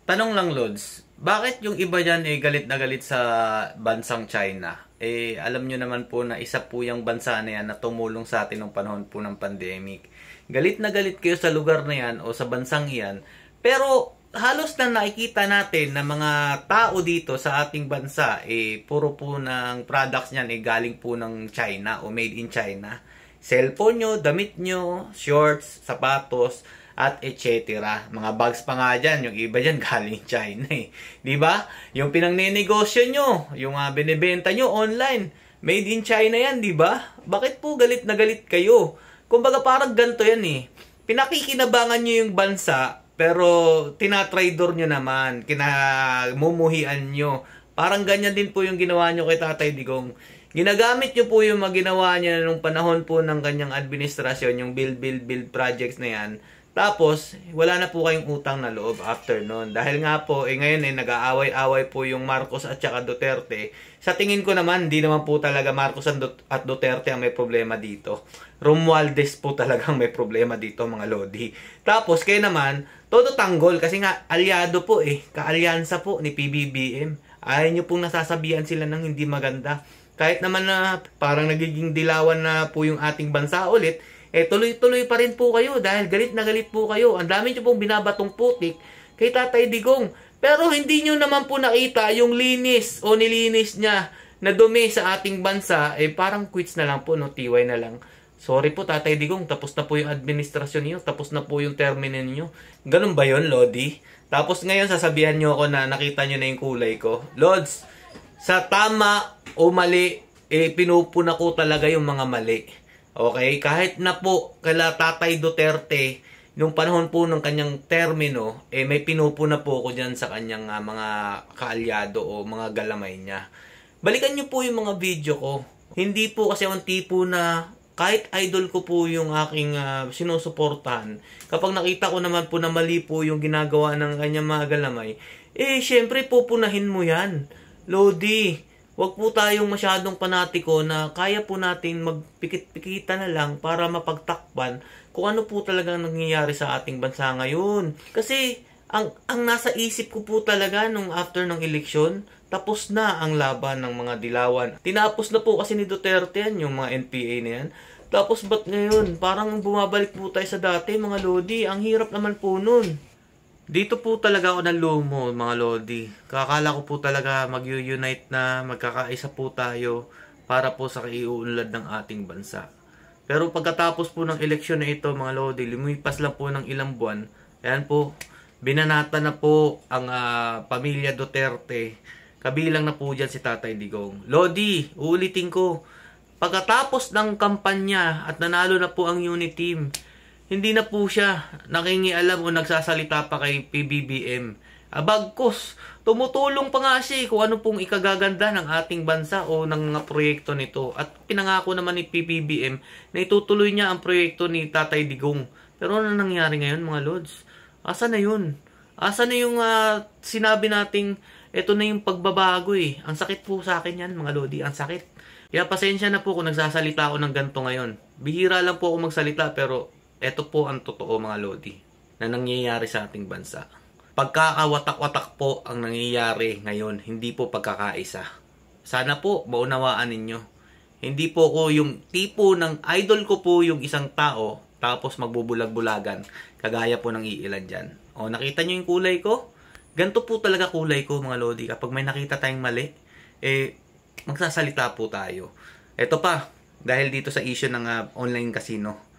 Tanong lang, Lods, bakit yung iba dyan galit na galit sa bansang China? Alam nyo naman po na isa po yung bansa na yan na tumulong sa atin nung panahon po ng pandemic. Galit na galit kayo sa lugar na yan o sa bansang iyan, pero halos na nakikita natin na mga tao dito sa ating bansa, puro po ng products niyan galing po ng China o made in China. Cellphone nyo, damit nyo, shorts, sapatos, at etc. Mga bags pa nga dyan, yung iba dyan galing China eh. Diba? Yung pinangnenegosyo nyo, yung binibenta nyo online, made in China yan, diba? Bakit po galit na galit kayo? Kumbaga parang ganito yan eh. Pinakikinabangan nyo yung bansa, pero tinatraidor nyo naman, kinamumuhian nyo. Parang ganyan din po yung ginawa nyo kay Tatay Digong. Ginagamit nyo po yung ginawa niya nung panahon po ng kanyang administrasyon, yung build projects na yan. Tapos, wala na po kayong utang na loob after nun. Dahil nga po, ngayon nag-aaway-away po yung Marcos at saka Duterte. Sa tingin ko naman, di naman po talaga Marcos at Duterte ang may problema dito. Romualdez po talagang may problema dito, mga lodi. Tapos, kayo naman, todo tanggol kasi nga, aliado po kaalyansa po ni PBBM. Ayaw nyo pong nasasabihan sila ng hindi maganda. Kahit naman na parang nagiging dilawan na po yung ating bansa ulit, tuloy-tuloy pa rin po kayo dahil galit na galit po kayo. Ang dami nyo pong binabatong putik kay Tatay Digong. Pero hindi nyo naman po nakita yung linis o nilinis niya na dumi sa ating bansa. Parang quits na lang po, no? Tiway na lang. Sorry po Tatay Digong, tapos na po yung administrasyon niyo, tapos na po yung termine niyo. Ganun ba yon, Lodi? Tapos ngayon sasabihan nyo ako na nakita nyo na yung kulay ko. Lods, sa tama o mali, pinupuna ko talaga yung mga mali. Okay? Kahit na po kala Tatay Duterte, nung panahon po ng kanyang termino, may pinupuna po ako dyan sa kanyang mga kaalyado o mga galamay niya. Balikan nyo po yung mga video ko. Hindi po kasi ang tipo na kahit idol ko po yung aking sinusuportahan, kapag nakita ko naman po na mali po yung ginagawa ng kanyang mga galamay, syempre pupunahin mo yan. Lodi, wag po tayong masyadong panatiko na kaya po natin magpikit-pikita na lang para mapagtakpan kung ano po talagang nangyayari sa ating bansa ngayon. Kasi ang nasa isip ko po talaga nung after ng eleksyon, tapos na ang laban ng mga dilawan. Tinapos na po kasi ni Duterte yan, yung mga NPA na yan. Tapos ba't ngayon? Parang bumabalik po tayo sa dati, mga lodi. Ang hirap naman po nun. Dito po talaga ako nalumo, mga lodi. Kakala ko po talaga mag-unite na, magkakaisa po tayo para po sa kaiuunlad ng ating bansa. Pero pagkatapos po ng eleksyon na ito, mga lodi, lumipas lang po ng ilang buwan. Ayan po, binanata na po ang pamilya Duterte. Kabilang na po dyan si Tatay Digong. Lodi, uulitin ko, pagkatapos ng kampanya at nanalo na po ang unit team, hindi na po siya nakingialam o nagsasalita pa kay PBBM. Bagkus, tumutulong pa nga siya kung ano pong ikagaganda ng ating bansa o ng mga proyekto nito. At pinangako naman ni PBBM na itutuloy niya ang proyekto ni Tatay Digong. Pero ano nangyari ngayon, mga Lods? Asa na yun? Asa na yung sinabi nating ito na yung pagbabago Ang sakit po sa akin yan, mga Lodi. Ang sakit. Kaya pasensya na po kung nagsasalita ako ng ganito ngayon. Bihira lang po ako magsalita pero ito po ang totoo, mga Lodi, na nangyayari sa ating bansa. Pagkakawatak-watak po ang nangyayari ngayon, hindi po pagkakaisa. Sana po maunawaan ninyo. Hindi po ko yung tipo ng idol ko po yung isang tao tapos magbubulag-bulagan kagaya po ng iilan dyan. O nakita nyo yung kulay ko? Ganito po talaga kulay ko, mga Lodi. Kapag may nakita tayong mali, magsasalita po tayo. Ito pa, dahil dito sa issue ng online casino.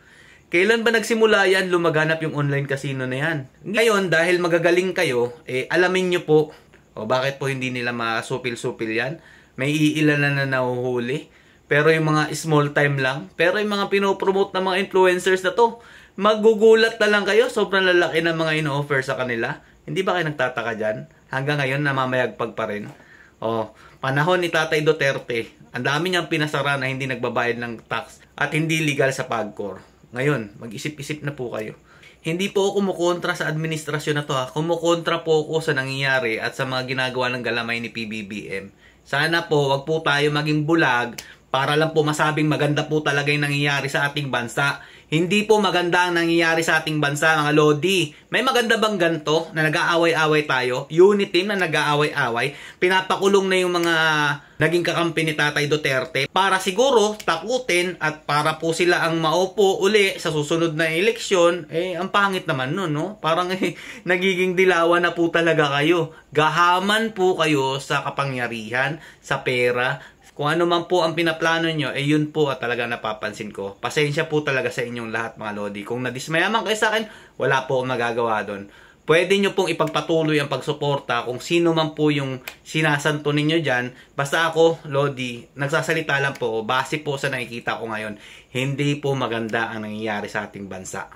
Kailan ba nagsimula yan, lumaganap yung online casino na yan? Ngayon, dahil magagaling kayo, alamin nyo po, bakit po hindi nila masupil-supil yan? May iilan na nahuhuli. Pero yung mga small time lang. Pero yung mga pinopromote na mga influencers na to, magugulat na lang kayo. Sobrang lalaki ng mga ino-offer sa kanila. Hindi ba kayo nagtataka dyan? Hanggang ngayon, namamayagpag pa rin. Panahon ni Tatay Duterte, ang dami niyang pinasara na hindi nagbabayad ng tax at hindi legal sa PAGCOR. Ngayon, mag-isip-isip na po kayo. Hindi po ako kumukontra sa administrasyon na to Kumukontra po ako sa nangyayari at sa mga ginagawa ng galamay ni PBBM. Sana po, wag po tayo maging bulag para lang po masabing maganda po talaga yung nangyayari sa ating bansa. Hindi po maganda ang nangyayari sa ating bansa, mga Lodi. May maganda bang ganito na nag-aaway-away tayo? Unit team na nag-aaway-away. Pinapakulong na yung mga naging kakampi ni Tatay Duterte para siguro takutin at para po sila ang maupo uli sa susunod na eleksyon. Ang pangit naman nun, no? Parang nagiging dilawan na po talaga kayo. Gahaman po kayo sa kapangyarihan, sa pera. Kung ano man po ang pinaplano nyo, yun po at talaga napapansin ko. Pasensya po talaga sa inyong lahat, mga Lodi. Kung nadismaya man kayo sa akin, wala po akong magagawa doon. Pwede nyo pong ipagpatuloy ang pagsuporta kung sino man po yung sinasanto ninyo dyan. Basta ako, Lodi, nagsasalita lang po, base po sa nakikita ko ngayon, hindi po maganda ang nangyayari sa ating bansa.